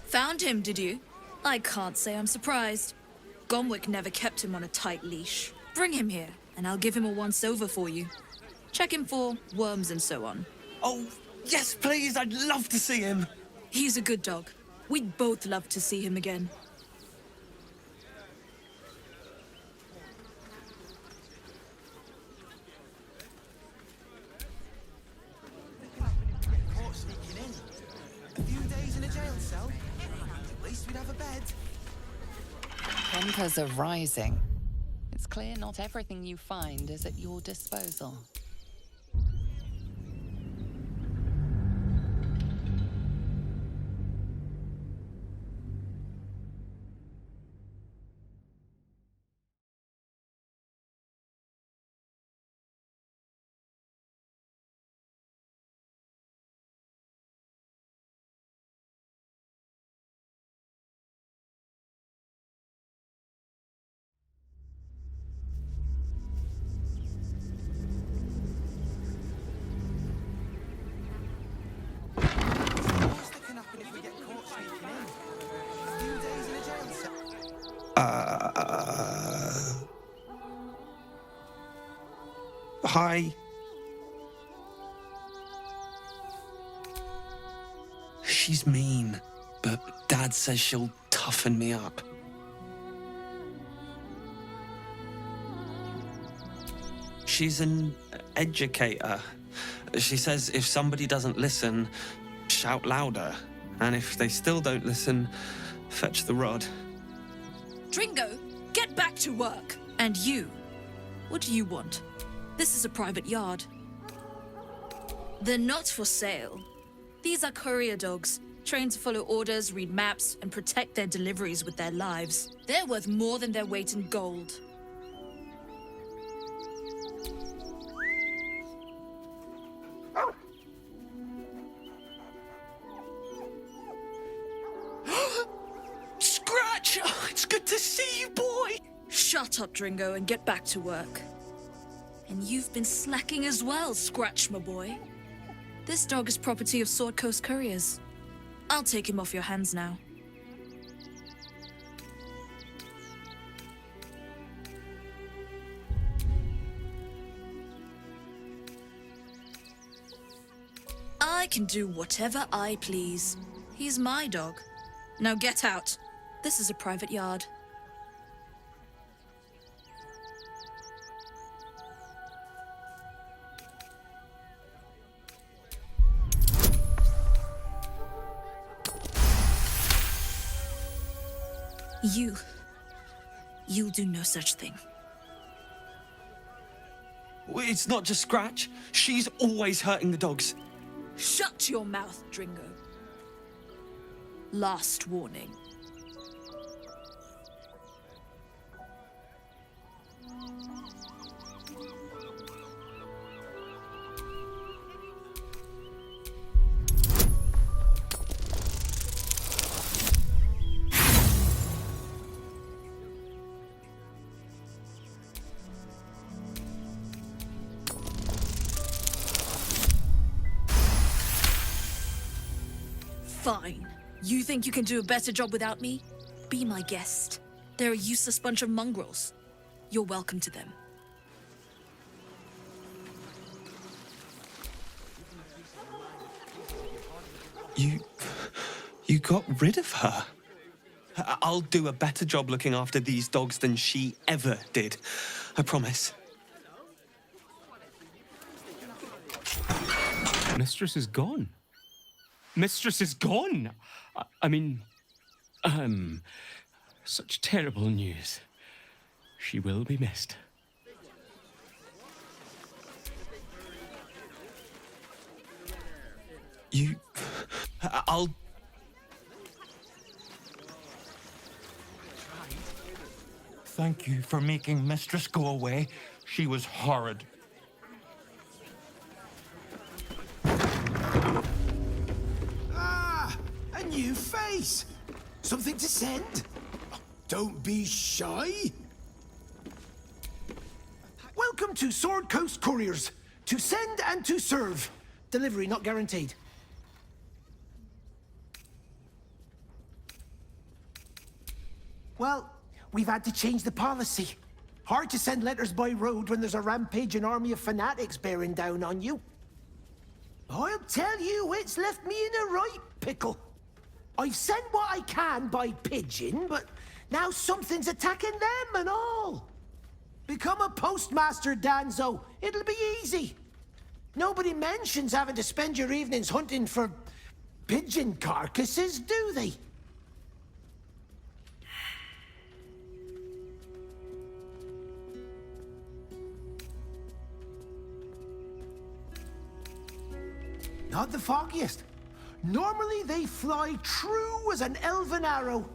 Found him, did you? I can't say I'm surprised. Gomwick never kept him on a tight leash. Bring him here, and I'll give him a once-over for you. Check him for worms and so on. Oh, yes, please. I'd love to see him. He's a good dog. We'd both love to see him again. Caught sneaking in. A few days in a jail cell. At least we'd have a bed. Tempers are rising. It's clear not everything you find is at your disposal. What's that can happen if we get caught sneaking in? A few days in a jail cell. Hi. She's mean, but Dad says she'll toughen me up. She's an educator. She says if somebody doesn't listen, shout louder. And if they still don't listen, fetch the rod. Dringo, get back to work. And you, what do you want? This is a private yard. They're not for sale. These are courier dogs, trained to follow orders, read maps, and protect their deliveries with their lives. They're worth more than their weight in gold. Scratch! Oh, it's good to see you, boy! Shut up, Dringo, and get back to work. And you've been slacking as well, Scratch, my boy. This dog is property of Sword Coast Couriers. I'll take him off your hands now. I can do whatever I please. He's my dog. Now get out. This is a private yard. You'll do no such thing. It's not just Scratch. She's always hurting the dogs. Shut your mouth, Dringo. Last warning. Fine. You think you can do a better job without me? Be my guest. They're a useless bunch of mongrels. You're welcome to them. You got rid of her. I'll do a better job looking after these dogs than she ever did. I promise. Mistress is gone. Mistress is gone! I mean, such terrible news. She will be missed. I'll... Thank you for making Mistress go away. She was horrid. A new face! Something to send? Don't be shy! Welcome to Sword Coast Couriers. To send and to serve. Delivery not guaranteed. Well, we've had to change the policy. Hard to send letters by road when there's a rampaging army of fanatics bearing down on you. I'll tell you, it's left me in a right pickle. I've sent what I can by pigeon, but now something's attacking them and all. Become a postmaster, Danzo. It'll be easy. Nobody mentions having to spend your evenings hunting for pigeon carcasses, do they? Not the foggiest. Normally they fly true as an elven arrow.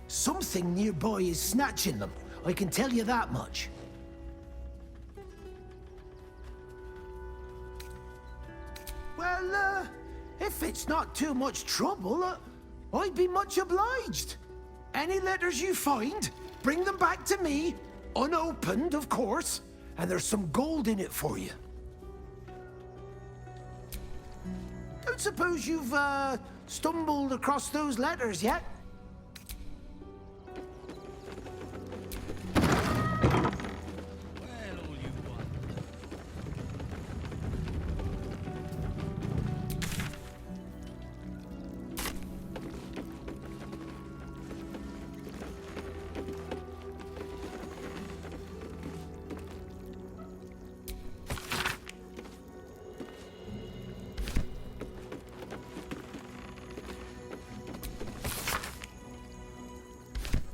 Something nearby is snatching them, I can tell you that much. Well, if it's not too much trouble, I'd be much obliged. Any letters you find, bring them back to me, unopened, of course, and there's some gold in it for you. Don't suppose you've, stumbled across those letters yet?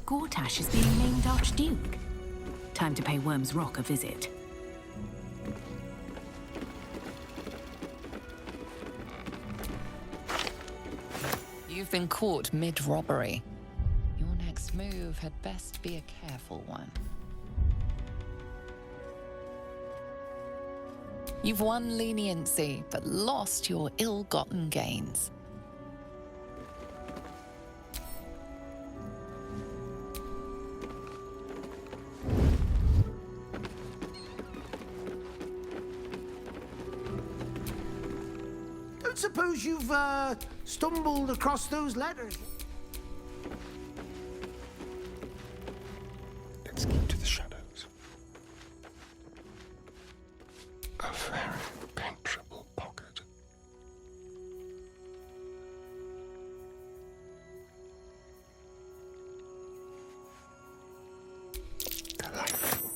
Gortash is being named Archduke. Time to pay Worm's Rock a visit. You've been caught mid-robbery. Your next move had best be a careful one. You've won leniency, but lost your ill-gotten gains. Suppose you've, stumbled across those letters. Let's keep to the shadows. A very penetrable pocket. Delightful.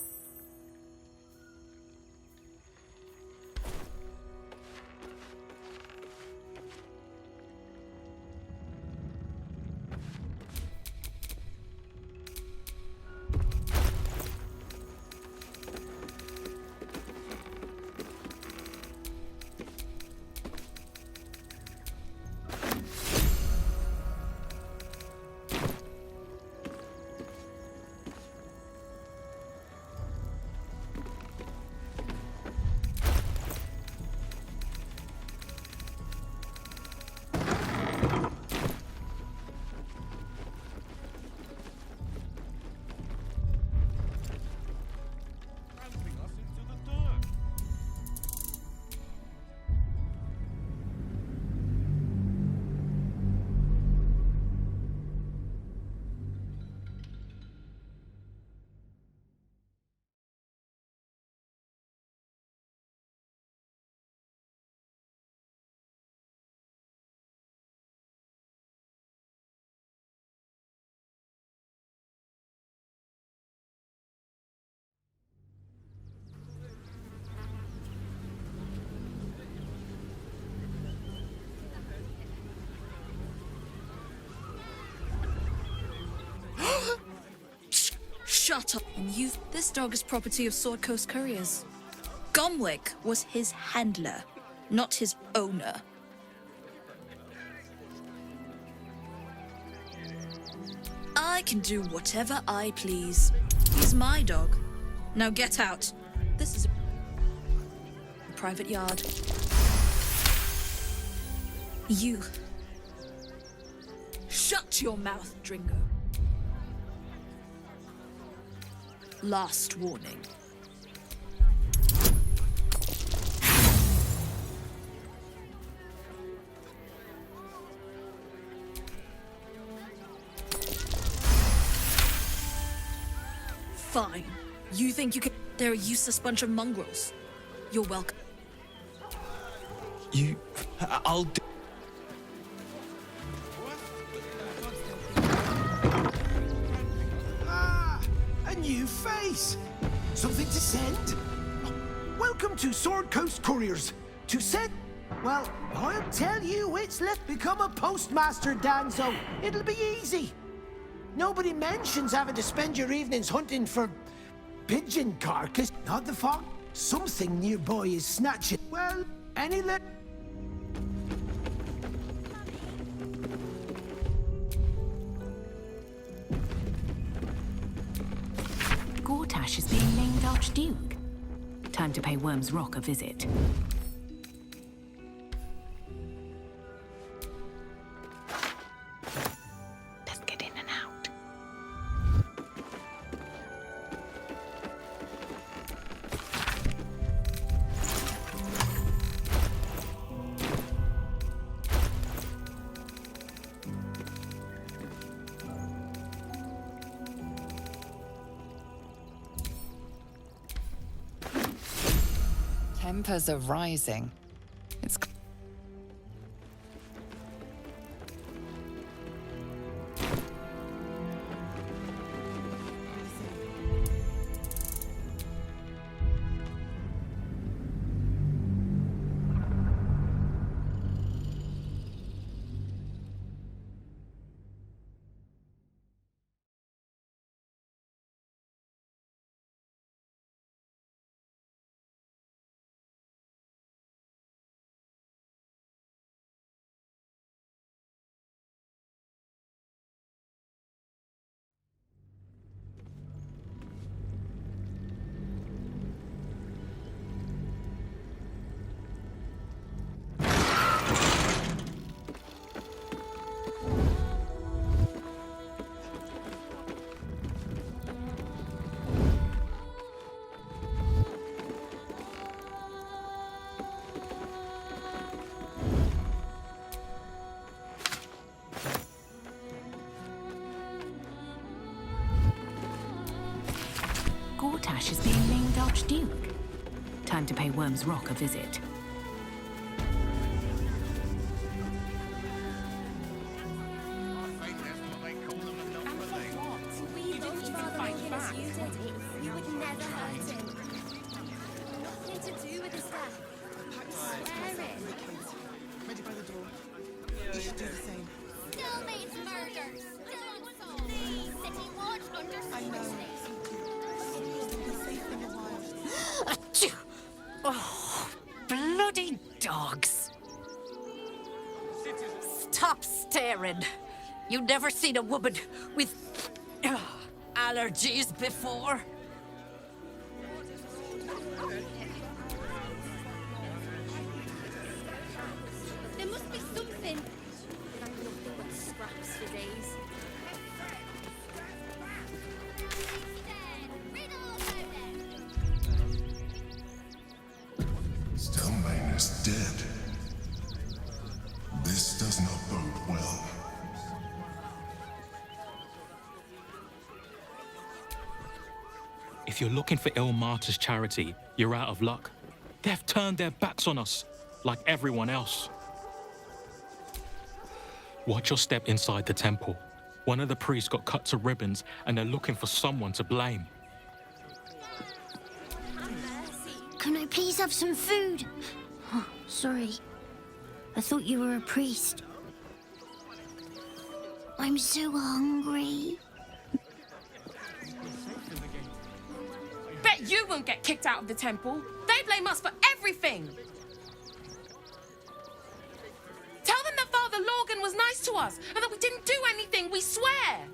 Shut up. And this dog is property of Sword Coast Couriers. Gomwick was his handler, not his owner. I can do whatever I please. He's my dog. Now get out. This is a private yard. You. Shut your mouth, Dringo. Last warning. Fine. You think you can... They're a useless bunch of mongrels. You're welcome. I'll do... A new face! Something to send? Welcome to Sword Coast Couriers. To send... Well, I'll tell you, become a postmaster, Danzo. It'll be easy. Nobody mentions having to spend your evenings hunting for pigeon carcass. Not the fog. Something nearby is snatching. Well, any let... Gortash is being named Archduke. Time to pay Worm's Rock a visit. Let's get in and out. Tempers are rising. It's... Gortash is being named Archduke. Time to pay Worm's Rock a visit. Oh, bloody dogs. Stop staring. You never seen a woman with allergies before. There must be something. Nothing but scraps for days. Stelmane is dead. This does not bode well. If you're looking for Ilmater's charity, you're out of luck. They've turned their backs on us, like everyone else. Watch your step inside the temple. One of the priests got cut to ribbons, and they're looking for someone to blame. Can I please have some food? Oh, sorry. I thought you were a priest. I'm so hungry. Bet you won't get kicked out of the temple. They blame us for everything. Tell them that Father Lorgan was nice to us and that we didn't do anything, we swear.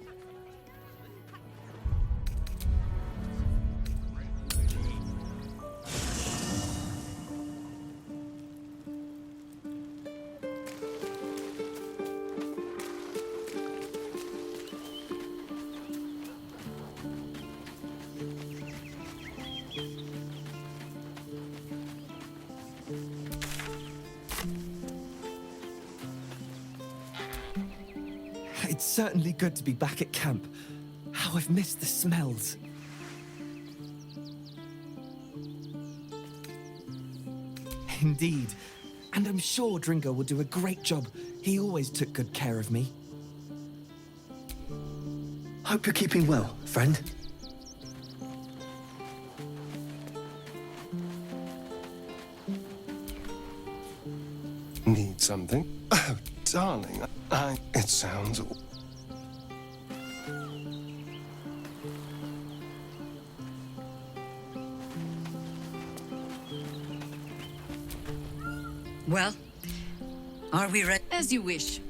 It's certainly good to be back at camp. How I've missed the smells. Indeed. And I'm sure Dringo will do a great job. He always took good care of me. Hope you're keeping well, friend. Need something? Oh, darling, it sounds... Well, are we ready? As you wish.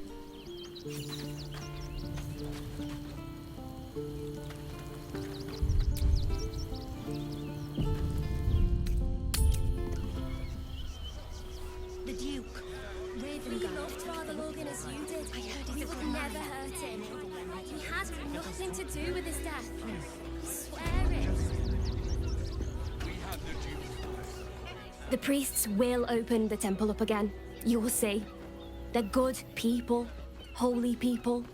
The Duke. Raven loved Father Logan as you did. I heard we would never hurt him. He had nothing to do with his death. I swear it. The priests will open the temple up again. You will see. They're good people. Holy people.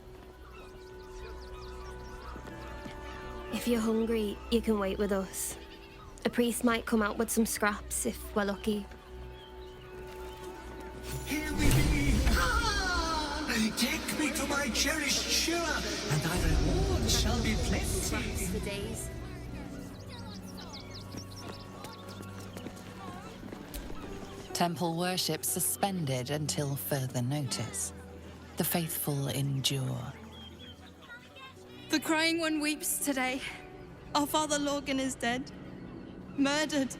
If you're hungry, you can wait with us. A priest might come out with some scraps if we're lucky. Here we be! Ah! Take me to my cherished Shira, and thy reward shall be plenty. Scraps for days. Temple worship suspended until further notice. The faithful endure. The crying one weeps today. Our Father Logan is dead. Murdered.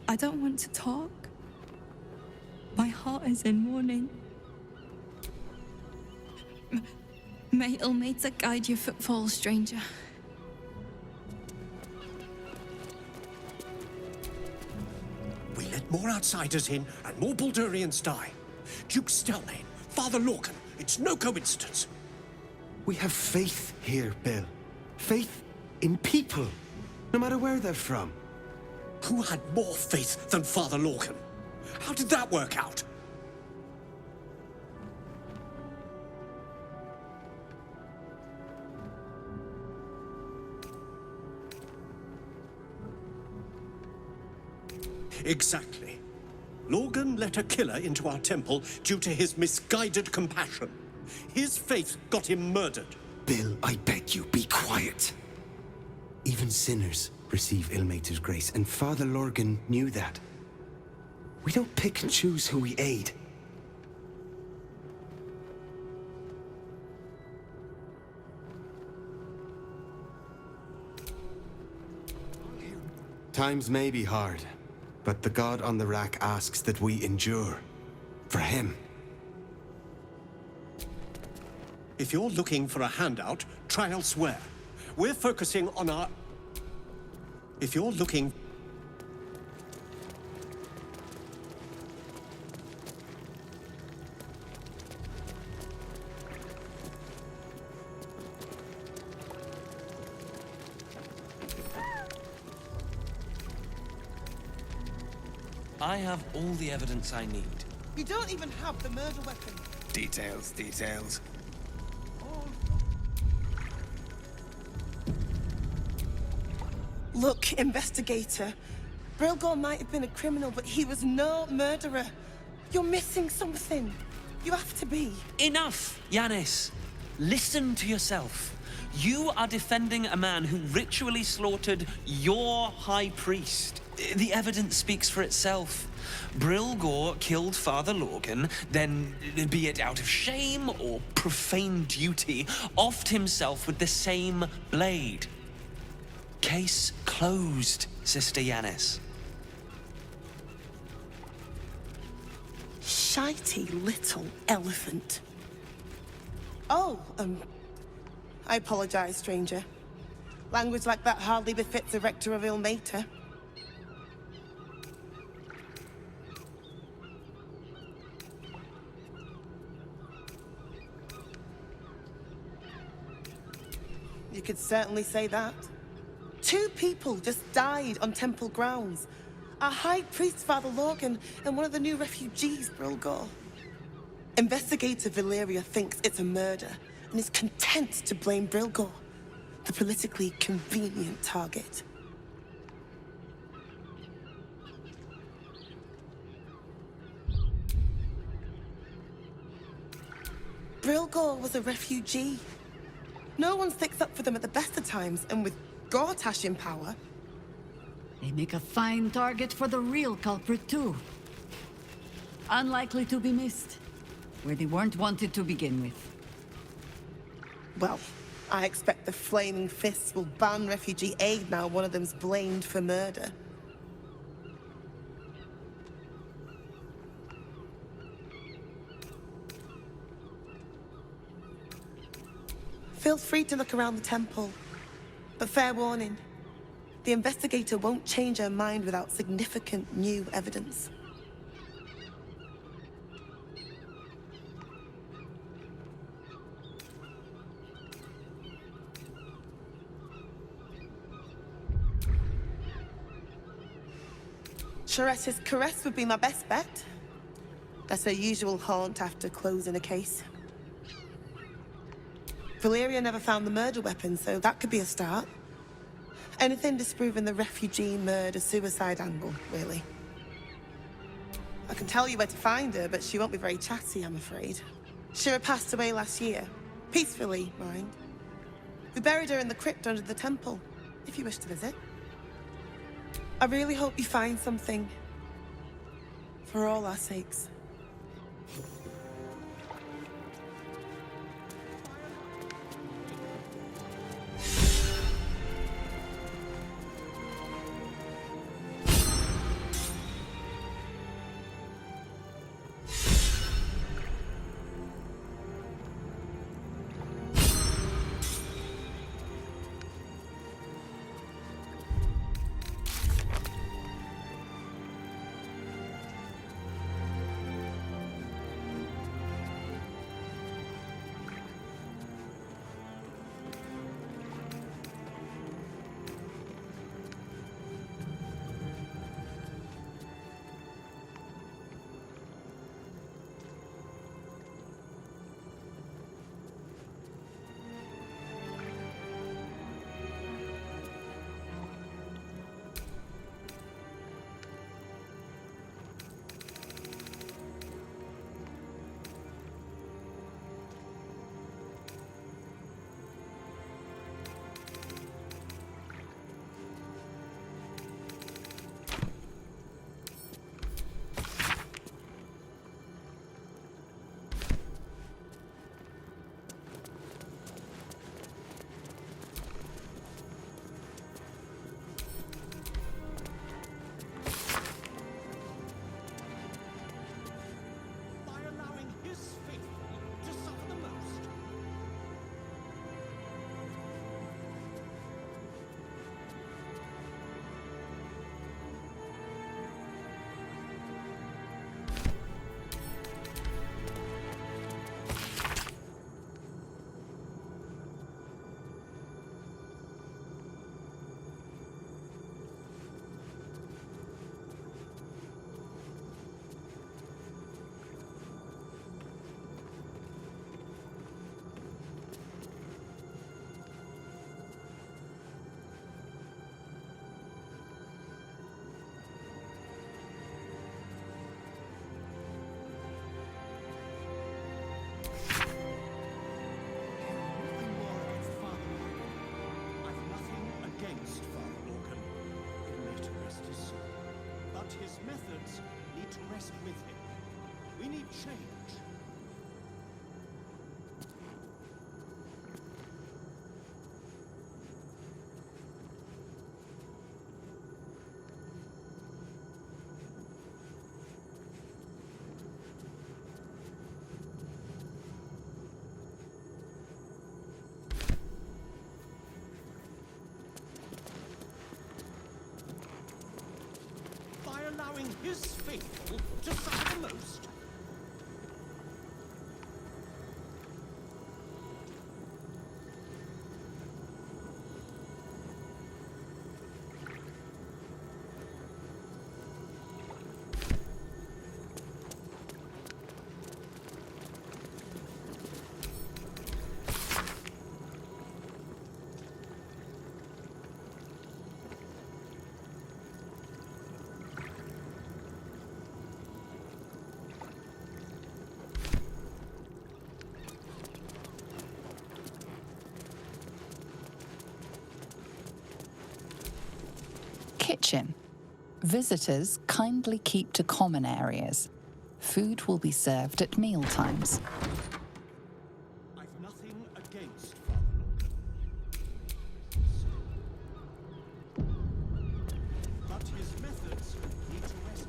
I don't want to talk. My heart is in mourning. May Ilmater guide your footfalls, stranger. We let more outsiders in, and more Baldurians die. Duke Stellane, Father Logan, it's no coincidence. We have faith here, Bill. Faith in people, no matter where they're from. Who had more faith than Father Logan? How did that work out? Exactly. Logan let a killer into our temple due to his misguided compassion. His faith got him murdered. Bill, I beg you, be quiet. Even sinners receive Ilmater's grace, and Father Lorgan knew that. We don't pick and choose who we aid. Times may be hard, but the God on the rack asks that we endure. For him. If you're looking for a handout, try elsewhere. We're focusing on our... If you're looking... I have all the evidence I need. You don't even have the murder weapon. Details, details. Look, investigator. Brilgor might have been a criminal, but he was no murderer. You're missing something. You have to be. Enough, Yanis. Listen to yourself. You are defending a man who ritually slaughtered your high priest. The evidence speaks for itself. Brilgor killed Father Lorgan, then, be it out of shame or profane duty, offed himself with the same blade. Case closed, Sister Yanis. Shitey little elephant. Oh, I apologize, stranger. Language like that hardly befits a rector of Ilmater. You could certainly say that. 2 people just died on temple grounds. Our high priest, Father Logan, and one of the new refugees, Brilgor. Investigator Valeria thinks it's a murder and is content to blame Brilgor. the politically convenient target. Brilgor was a refugee. No one sticks up for them at the best of times, and with Gortash in power... They make a fine target for the real culprit, too. Unlikely to be missed, where they weren't wanted to begin with. Well, I expect the Flaming Fists will ban refugee aid now one of them's blamed for murder. Feel free to look around the temple. But fair warning, the investigator won't change her mind without significant new evidence. Charessa's caress would be my best bet. That's her usual haunt after closing a case. Valeria never found the murder weapon, so that could be a start. Anything disproving the refugee murder-suicide angle, really. I can tell you where to find her, but she won't be very chatty, I'm afraid. Shira passed away last year. Peacefully, mind. We buried her in the crypt under the temple, if you wish to visit. I really hope you find something. For all our sakes. His methods need to rest with him. We need change. Allowing his faithful to suffer the most. kitchen. Visitors kindly keep to common areas. Food will be served at mealtimes. I've nothing against but his methods need to rest.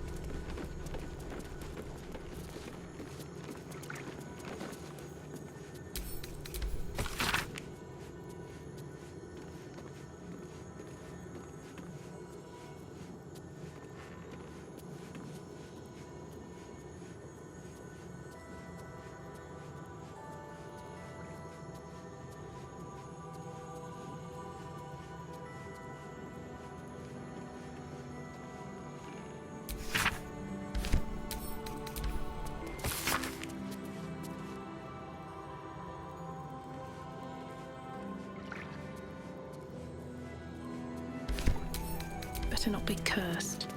Better not be cursed.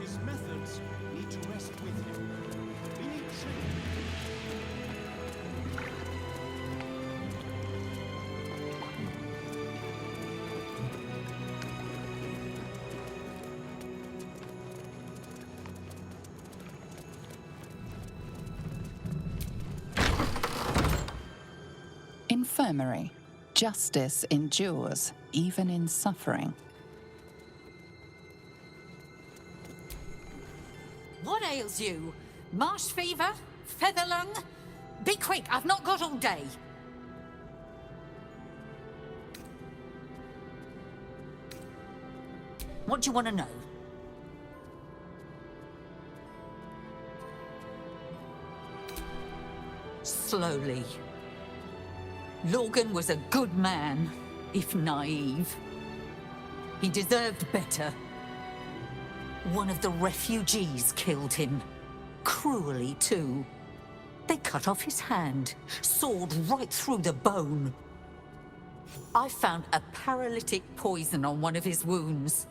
His methods need to rest with him. We need training. Infirmary. Justice endures, even in suffering. What ails you? Marsh fever? Feather lung? Be quick, I've not got all day. What do you want to know? Slowly. Logan was a good man, if naive. He deserved better. One of the refugees killed him. Cruelly, too. They cut off his hand, sawed right through the bone. I found a paralytic poison on one of his wounds.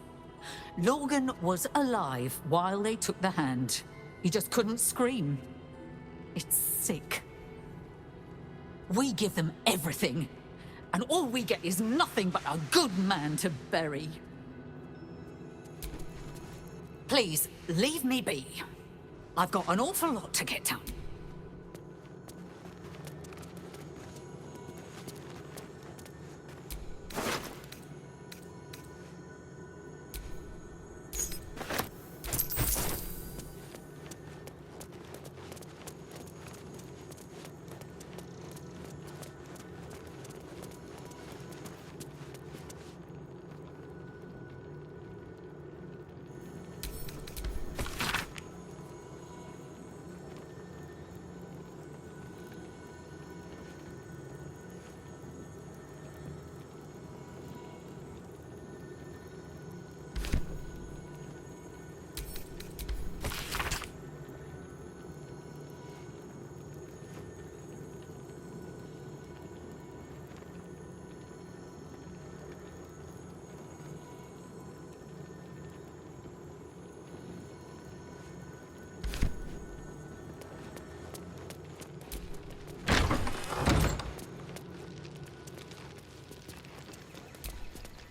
Logan was alive while they took the hand. He just couldn't scream. It's sick. We give them everything, and all we get is nothing but a good man to bury. Please, leave me be. I've got an awful lot to get done.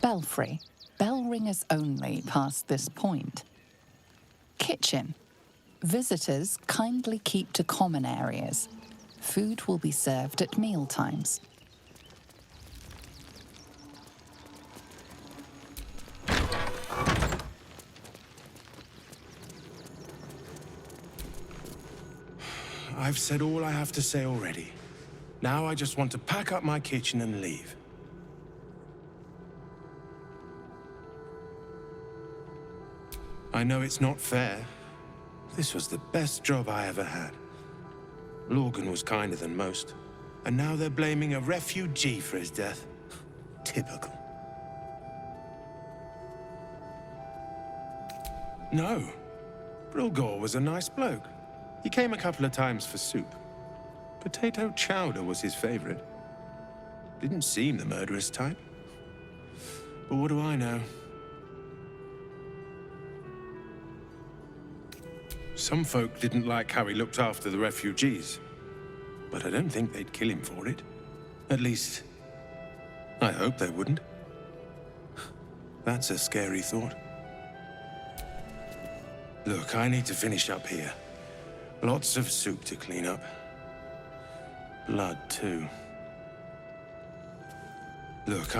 Belfry. Bell ringers only past this point. Kitchen. Visitors kindly keep to common areas. Food will be served at mealtimes. I've said all I have to say already. Now I just want to pack up my kitchen and leave. I know it's not fair. This was the best job I ever had. Lorgan was kinder than most, and now they're blaming a refugee for his death. Typical. No. Brilgor was a nice bloke. He came a couple of times for soup. Potato chowder was his favorite. Didn't seem the murderous type. But what do I know? Some folk didn't like how he looked after the refugees, but I don't think they'd kill him for it. At least, I hope they wouldn't. That's a scary thought. Look, I need to finish up here. Lots of soup to clean up. Blood, too. Look,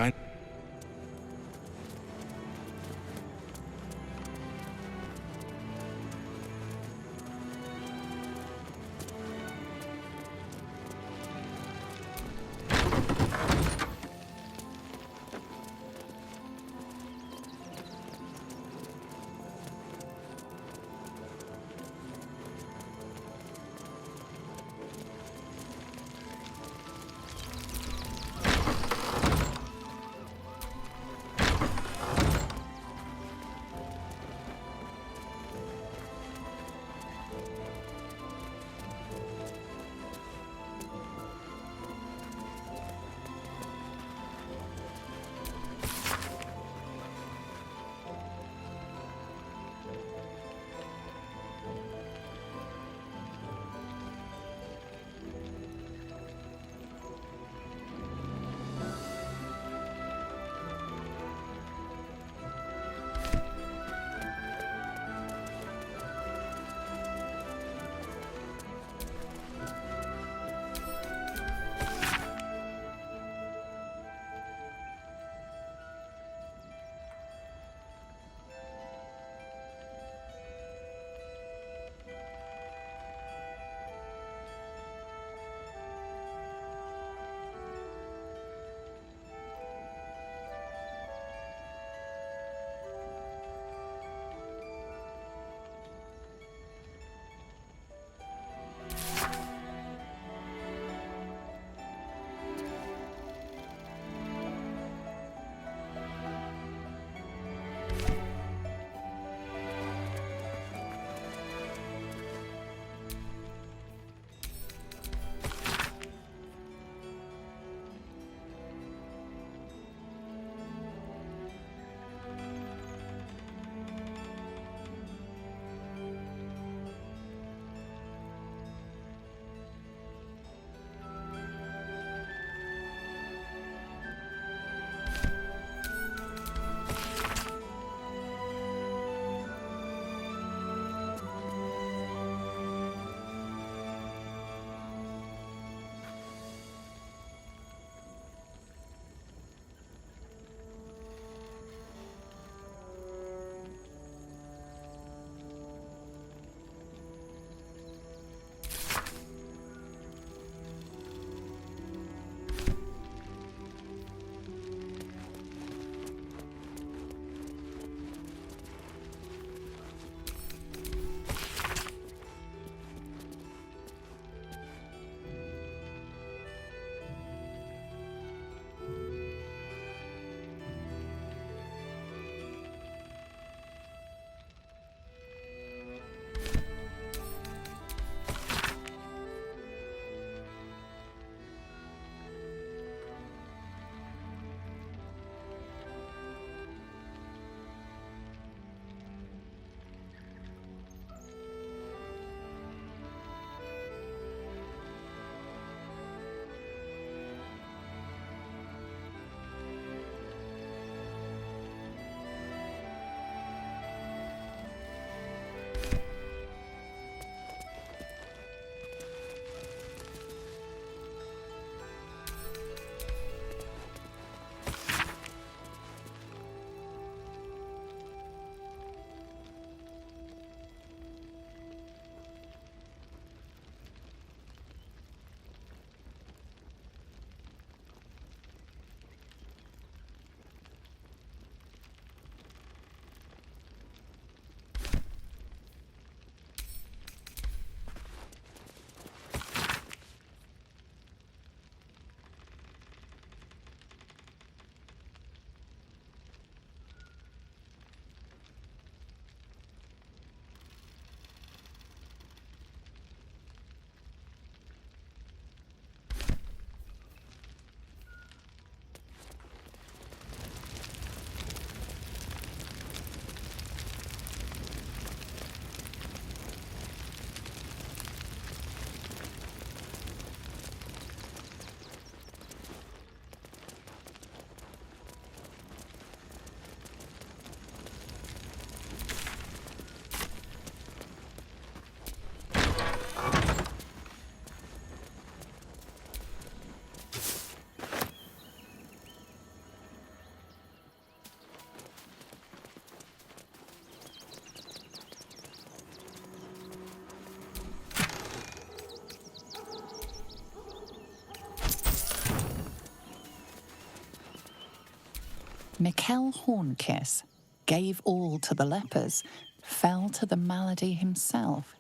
Mikkel Hornkiss gave all to the lepers, fell to the malady himself.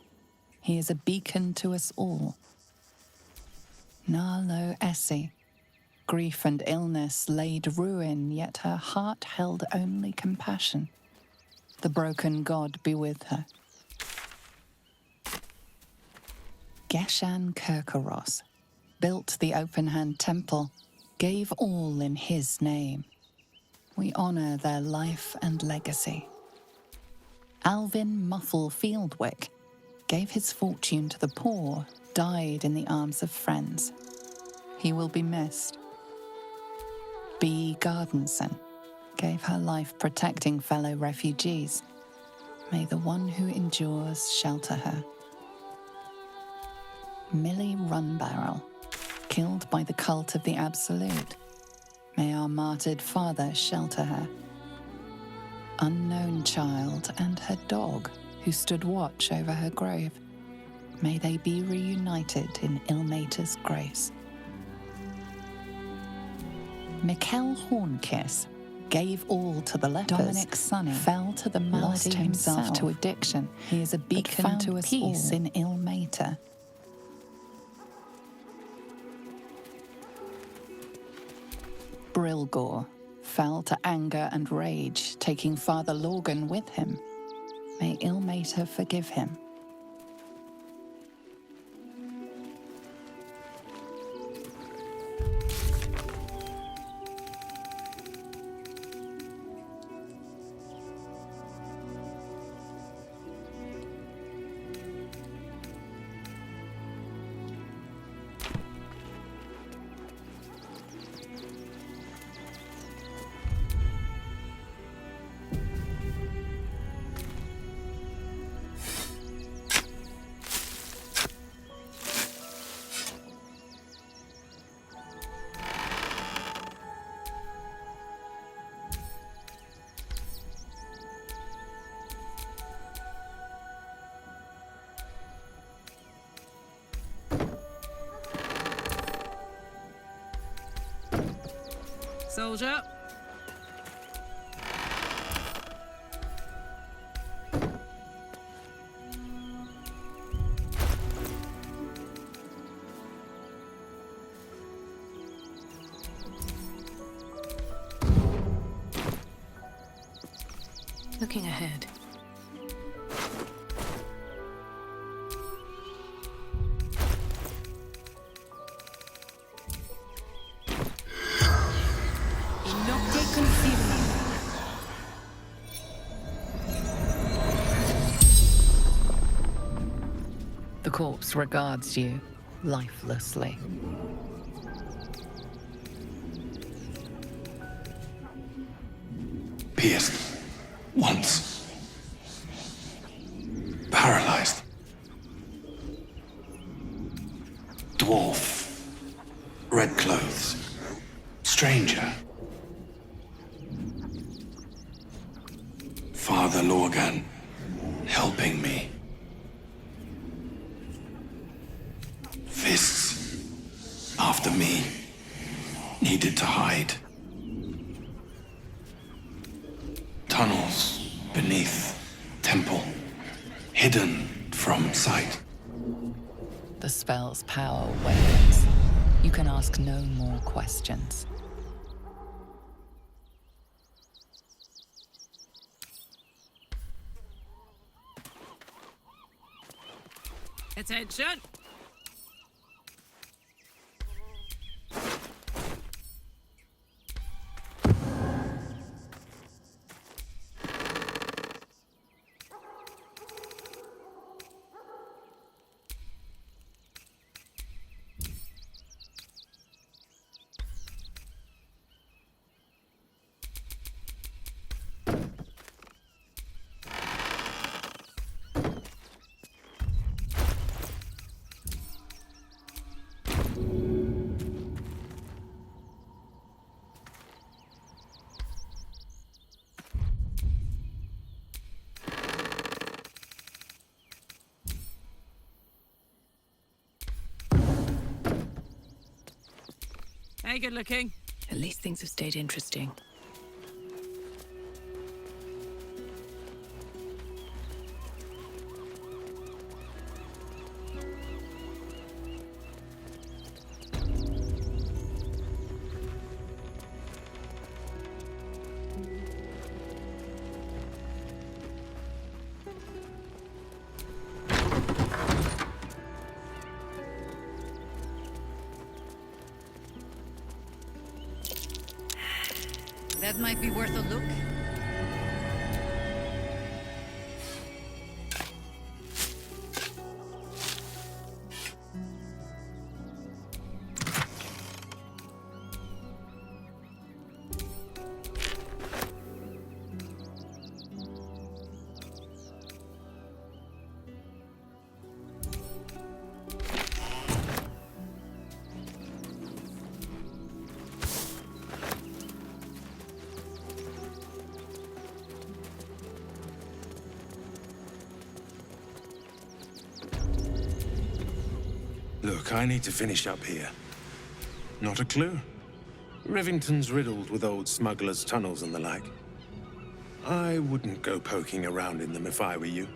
He is a beacon to us all. Narlo Essie, grief and illness laid ruin, yet her heart held only compassion. The broken god be with her. Geshan Kirkaros built the open-hand temple, gave all in his name. We honor their life and legacy. Alvin Muffle Fieldwick gave his fortune to the poor, died in the arms of friends. He will be missed. B. Gardenson gave her life protecting fellow refugees. May the one who endures shelter her. Millie Runbarrel, killed by the cult of the Absolute. May our martyred father shelter her. Unknown child and her dog, who stood watch over her grave. May they be reunited in Ilmater's grace. Mikkel Hornkiss gave all to the lepers. Dominic Sonny fell to the malady himself to addiction. He is a beacon to us peace all in Ilmater. Brilgor fell to anger and rage, taking Father Lorgan with him. May Ilmater forgive him. Soldier. Looking ahead. The corpse regards you lifelessly. Pierced. Once. Paralyzed. Dwarf. Red clothes. Stranger. Father Lorgan helping me. Fists after me. Needed to hide. Tunnels beneath temple. Hidden from sight. The spell's power wanes. You can ask no more questions. Attention! Hey, good looking. At least things have stayed interesting. That might be worth a look. Look, I need to finish up here. Not a clue. Rivington's riddled with old smugglers' tunnels and the like. I wouldn't go poking around in them if I were you.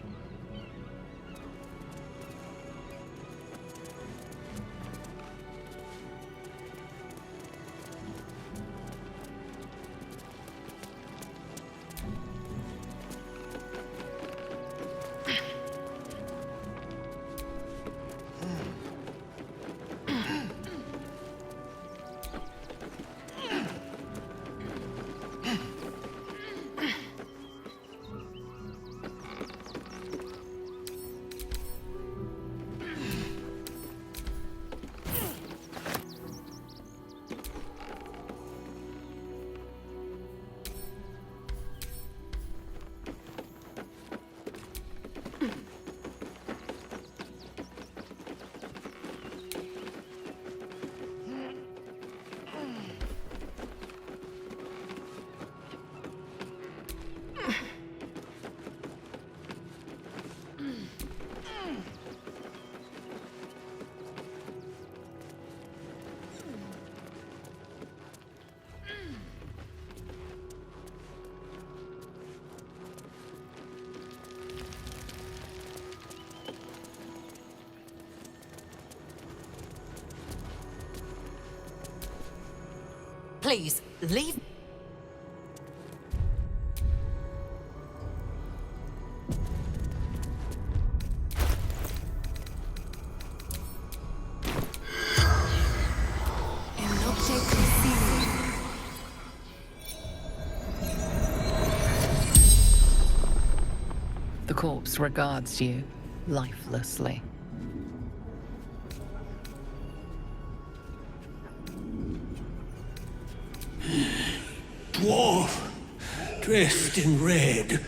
Please, leave. The corpse regards you lifelessly. Dwarf, dressed in red.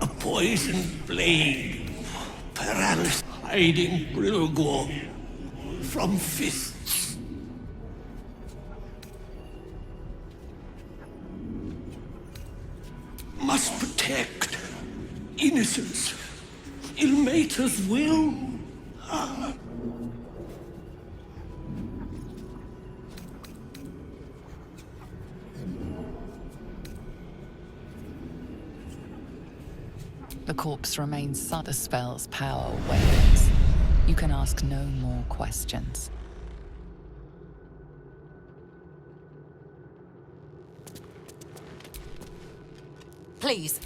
A poisoned blade, paralysis, hiding Blogor from fists. Must protect innocence. Ilmater's will. The corpse remains silent. The spell's power wanes. You can ask no more questions. Please.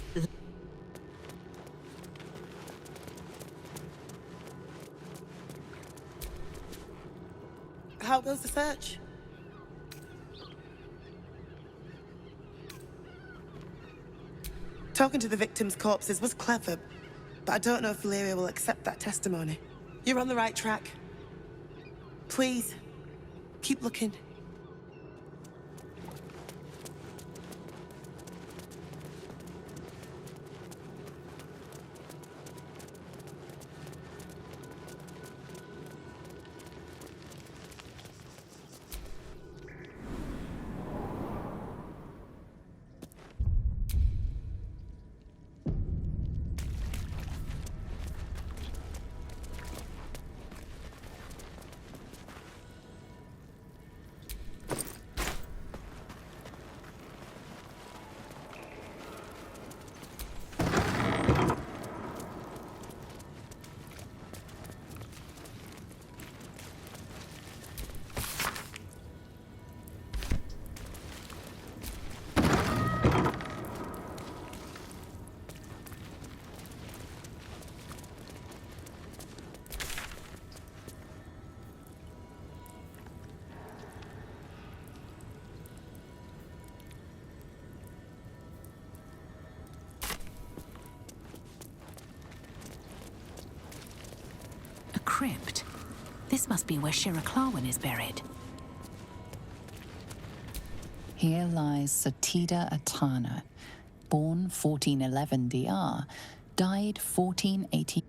How goes the search? Talking to the victims' corpses was clever, but I don't know if Valyria will accept that testimony. You're on the right track. Please, keep looking. crypt. This must be where Shira Clawin is buried. Here lies Satida Atana, born 1411 DR, died 1480.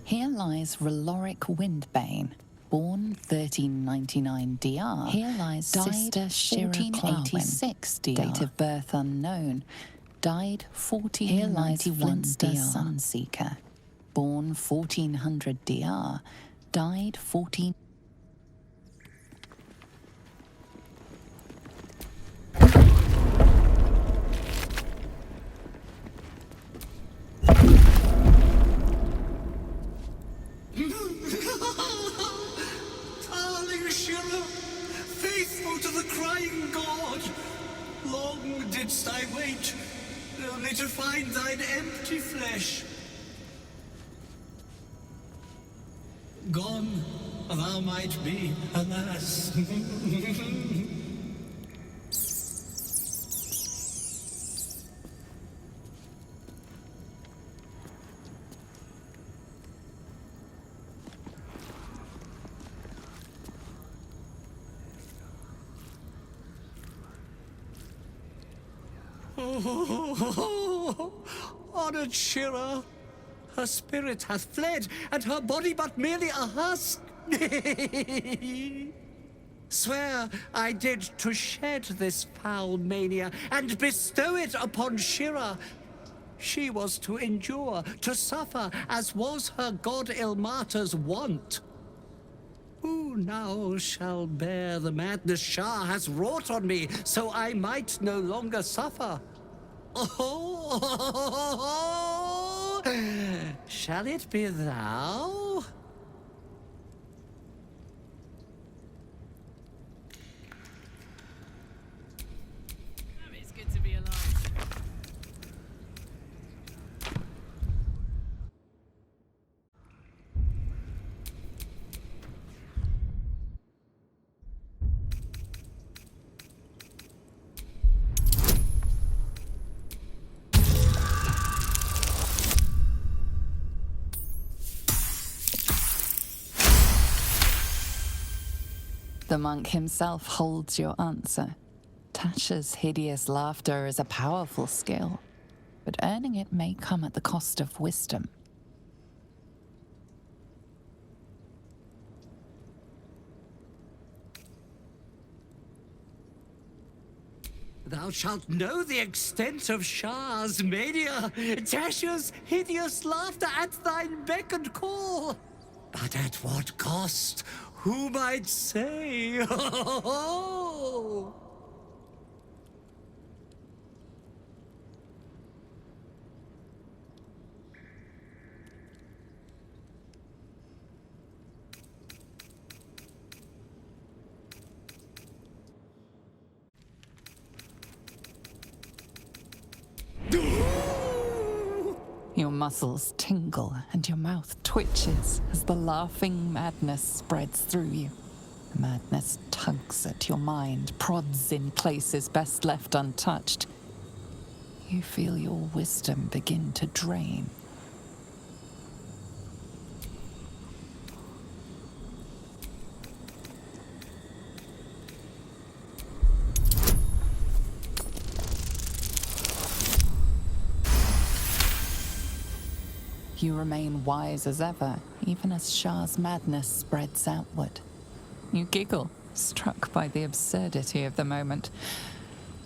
Here lies Reloric Windbane, born 1399 DR. Here lies Sister Shira 1486 DR. Date of birth unknown. Died 1491 DR. Sunseeker, born 1400 DR. Died 14... Darling Shira, faithful to the crying god, long didst I wait, only to find thine empty flesh. Gone thou might be, alas. Oh, honored Shira, her spirit hath fled, and her body but merely a husk. Swear I did to shed this foul mania and bestow it upon Shira. She was to endure, to suffer, as was her god Ilmata's wont. Who now shall bear the madness Shah has wrought on me, so I might no longer suffer? Oh, shall it be thou? It's good to be alive. The monk himself holds your answer. Tasha's hideous laughter is a powerful skill, but earning it may come at the cost of wisdom. Thou shalt know the extent of Shah's mania, Tasha's hideous laughter at thine beck and call. But at what cost? Who might say? Your muscles tingle and your mouth twitches as the laughing madness spreads through you. The madness tugs at your mind, prods in places best left untouched. You feel your wisdom begin to drain. You remain wise as ever, even as Shah's madness spreads outward. You giggle, struck by the absurdity of the moment.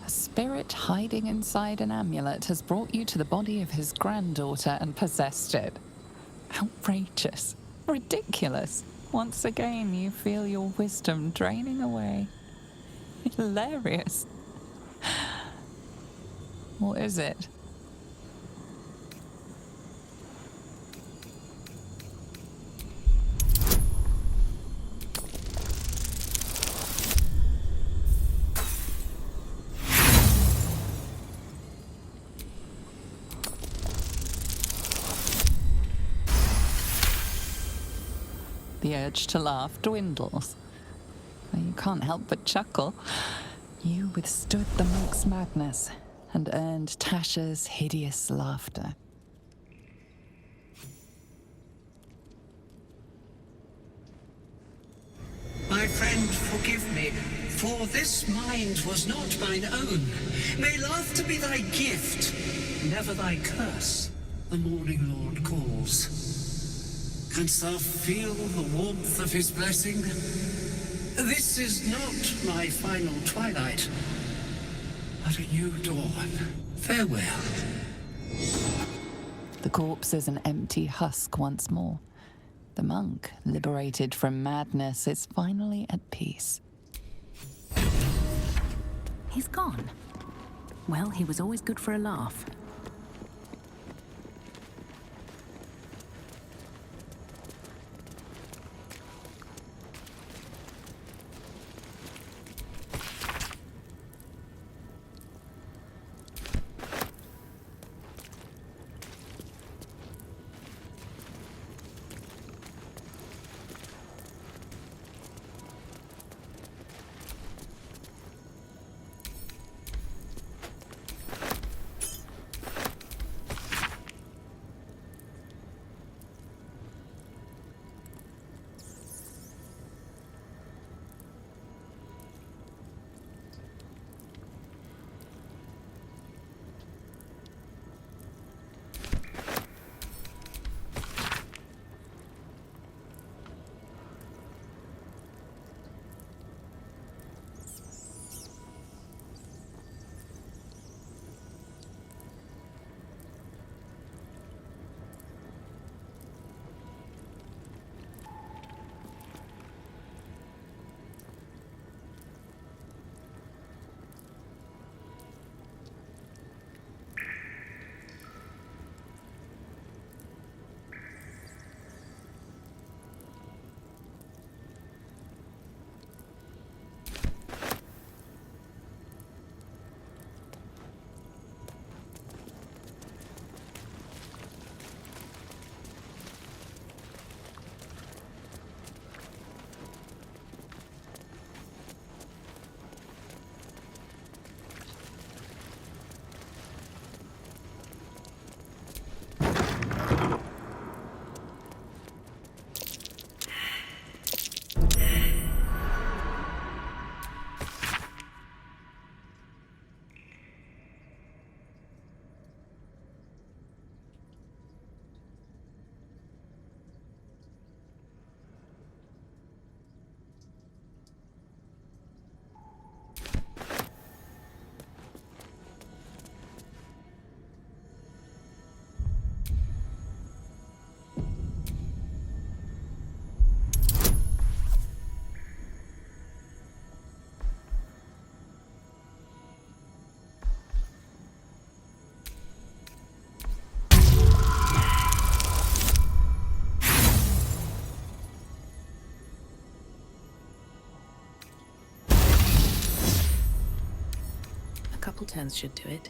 A spirit hiding inside an amulet has brought you to the body of his granddaughter and possessed it. Outrageous. Ridiculous. Once again, you feel your wisdom draining away. Hilarious. What is it? The urge to laugh dwindles. You can't help but chuckle. You withstood the monk's madness and earned Tasha's hideous laughter. My friend, forgive me, for this mind was not mine own. May laughter be thy gift, never thy curse. The morning Lord calls. Canst thou feel the warmth of his blessing? This is not my final twilight, but a new dawn. Farewell. The corpse is an empty husk once more. The monk, liberated from madness, is finally at peace. He's gone. Well, he was always good for a laugh. A couple turns should do it.